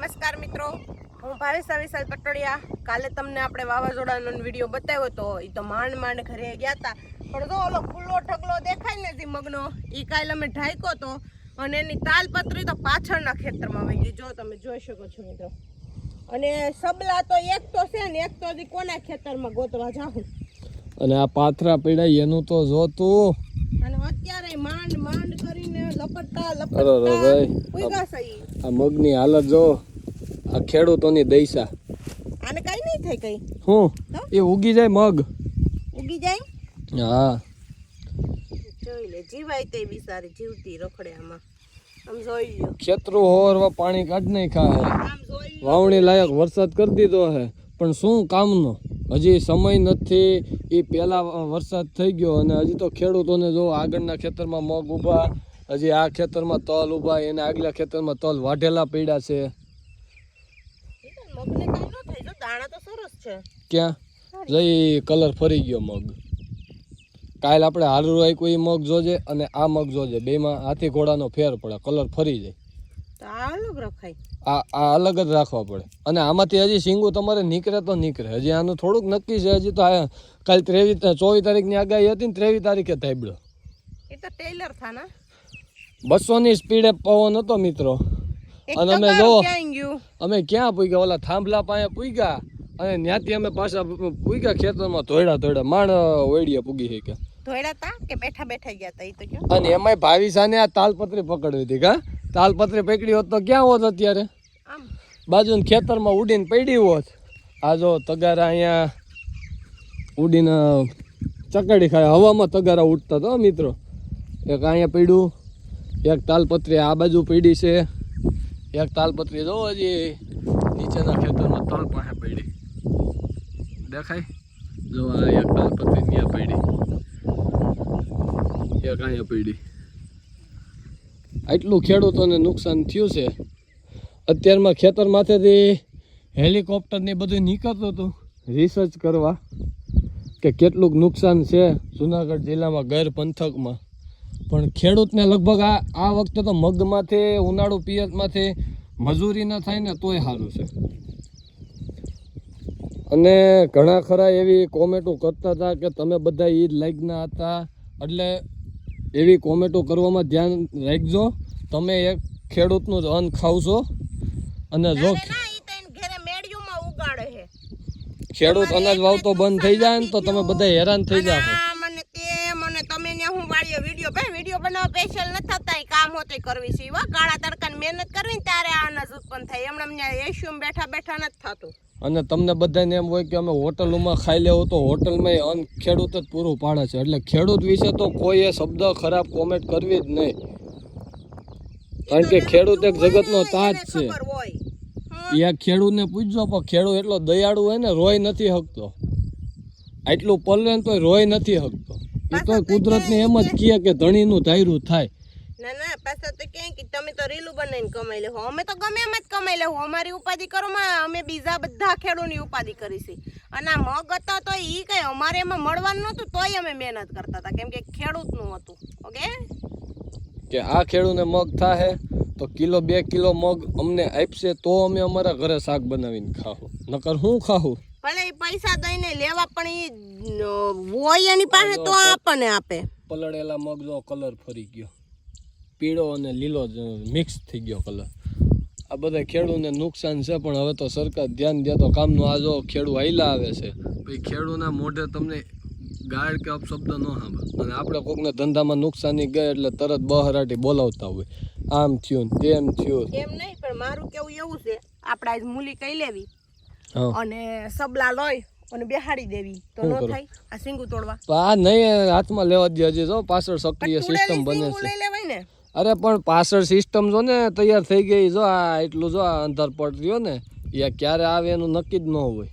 નમસ્કાર મિત્રો, હું ભાવેશા વિશાલ પટોડિયા. કાલે તમને આપણે વાવાઝોડાનો વિડીયો બતાવ્યો હતો. એ તો માંડ માંડ ઘરે ગયા હતા, પણ જો ઓલો ખુલ્લો ઢગલો દેખાય ને જે મગનો, એ કાલે અમે ઢાંક્યો હતો અને એની તાલપત્રી તો પાછળના ખેતરમાં વહી ગઈ. જો તમે જોઈ શકો છો મિત્રો. અને સબલા તો એક તો છે ને એક તો હજી કોના ખેતરમાં ગોતવા જાઉં. અને આ પાથરા પીડાય એનું તો જોતું. અને અત્યારે માંડ માંડ કરીને લપટતા ઉઈગા સહી. આ મગની હાલત જો, આ ખેડૂતોની દૈસા. આને કઈ નહીં થાય કઈ. હું એ ઉગી જાય મગ, ઉગી જાય. હા જોઈ લે, જીવાય તે બિચારી જીવતી રખડે આમાં. આમ જોઈ લ્યો, ખેતરું હોરવા પાણી કાઢ નાખ્યા હે, આમ જોઈ લ્યો. વાવણી લાયક વરસાદ કરી દીધો હે, પણ શું કામનો? હજી સમય નથી. એ પહેલા વરસાદ થઈ ગયો અને હજી તો ખેડૂતોને જો આગળના ખેતરમાં મગ ઊભા, હજી આ ખેતરમાં તલ ઊભા, એને આગલા ખેતરમાં તલ વાઢેલા પડ્યા છે. મગને કઈ ન થાય, જો દાણા તો સરસ છે. ક્યાં જઈ કલર ફરી ગયો મગ. કાલ આપણે હારું રાખ્યું એ મગ જોજે અને આ મગ જોજે, બેમાં હાથી ઘોડાનો ફેર પડે, કલર ફરી જાય. તો આ અલગ રખાય, આ અલગ જ રાખવા પડે. અને આમાંથી હજી શીંગું તમારે નીકળે તો નીકળે. હજી આનું થોડુંક નક્કી છે. હજી તો આ કાલ 24 તારીખની આગાહી હતી ને 23 તારીખે થાયબડો. એ તો ટેલર થાના 200ની સ્પીડે પવન હતો મિત્રો. અને અમે જો અમે ક્યાં પૂગ્યા, ઓલા થાંભલા પાસે પૂગ્યા અને ત્યાંથી અમે પાછા પૂગ્યા ખેતરમાં. ધોયડા માણ ઓળીએ પૂગી શક્યા. ધોયડા તા કે બેઠા બેઠા ગયા તા, એ તો કયો. અને એમાંય ભાવિસાને આ તાલપત્રી પકડવી હતી. કા તાલપત્રી પકડી હોત તો ક્યાં હોત અત્યારે? આમ બાજુના ખેતરમાં ઉડીને પડી હોત. આ જો તગારા અહીંયા ઉડીને ચકડી ખાય, હવામાં તગારા ઉડતા તો મિત્રો. એક અહીંયા પડ્યું, એક તાલપત્રી આ બાજુ પડી છે, એક તાલપત્રી જો હજી નીચેના ખેતરમાં તળ પાસે પડી દેખાય. જો આ એક તાલપત્રી ત્યાં પડી, એક અહીંયા પડી. આટલું ખેડૂતોને નુકસાન થયું છે. અત્યારમાં ખેતરમાંથેથી હેલિકોપ્ટરની બધું નીકળતું હતું રિસર્ચ કરવા કે કેટલુંક નુકસાન છે જુનાગઢ જિલ્લામાં ગેર પંથકમાં. પણ ખેડૂતને લગભગ આ વખતે તો મગમાંથી ઉનાળુ પિયતમાંથી મજૂરી ન થાય ને તોય સારું છે. અને ઘણા ખરા એવી કોમેન્ટો કરતા હતા કે તમે બધા ઈદ લાગના હતા, એટલે એવી કોમેન્ટો કરવામાં ધ્યાન રાખજો. તમે એક ખેડૂતનું જ અન્ન ખાવશો અને જો ખેડૂત અનાજ વાવતો બંધ થઈ જાય ને તો તમે બધા હેરાન થઈ જાવ. તમે ને હું વાળીએ વિડીયો બનાવવા સ્પેશિયલ ન થતા, કામ હોતે કરવી છે. કાળા તડકાની મહેનત કરવી ને ત્યારે આ અનાજ ઉત્પન્ન થાય. એમણે એશિયમ બેઠા બેઠા નથી થતું. અને તમને બધાને એમ હોય કે અમે હોટલમાં ખાઈ લેવું, તો હોટલમાં અન્ન ખેડૂત જ પૂરું પાડે છે. એટલે ખેડૂત વિશે તો કોઈએ શબ્દ ખરાબ કોમેન્ટ કરવી જ નહીં, કારણ કે ખેડૂત એક જગતનો તાજ છે. એ ખેડૂતને પૂછજો, પણ ખેડૂત એટલો દયાળુ હોય ને, રોય નથી શકતો. આટલું પલરે તો રોય નથી શકતો. એ તો કુદરતને એમ જ કહે કે ધણીનું ધાર્યું થાય. ના પાછા તો કે તમે તો રીલું બનાવીને કમાઈ લેવો. અમે તો ગમે એમ જ કમાઈ લેવું. અમારી ઉપાધિ કરવામાં અમે બીજા બધા ખેડૂતની ઉપાધિ કરીશી. અને આ મગ હતા તો એ કઈ અમારે એમાં મળવાનું નહોતું, તોય અમે મહેનત કરતા હતા, કેમ કે ખેડૂતનું હતું. ઓકે, કે આ ખેડૂતને મગ થાય તો 1-2 કિલો મગ અમને આપશે તો અમે અમારા ઘરે શાક બનાવીને ખાવું, નકર હું ખાવું. ભલે એ પૈસા દઈને લેવા, પણ એ હોય એની પાસે તો આપણને આપે. પલળેલા મગ જો કલર ફરી ગયો, પીળો અને લીલો મિક્સ થઈ ગયો કલર. આ બધા ખેડૂતને નુકસાન છે, પણ હવે તો સરકાર ધ્યાન દે તો કામનું. આ જો ખેડૂત હાઈલા આવે છે, પછી ખેડૂતના મોઢે તમને ગાળ કે અપશબ્દ ન સાંભળે. અને આપણે કોઈકને ધંધામાં નુકસાની ગઈ એટલે તરત બહરાટી બોલાવતા હોય, આમ થયું તેમ થયું. એમ નહીં, પણ મારું કેવું એવું છે, આપણે આજ મૂલી કઈ લેવી અને સબલા લોય અને બેહાડી દેવી તો ન થાય. આ સિંગુ તોડવા તો આ નહીં હાથમાં લેવા દે. હજી જો પાછળ સક્રિય સિસ્ટમ બને છે. અરે પણ પાછળ સિસ્ટમ જો ને તૈયાર થઈ ગઈ. જો આ એટલું જો આ અંધાર પડ રહ્યો ને, એ ક્યારે આવે એનું નક્કી જ ન હોય.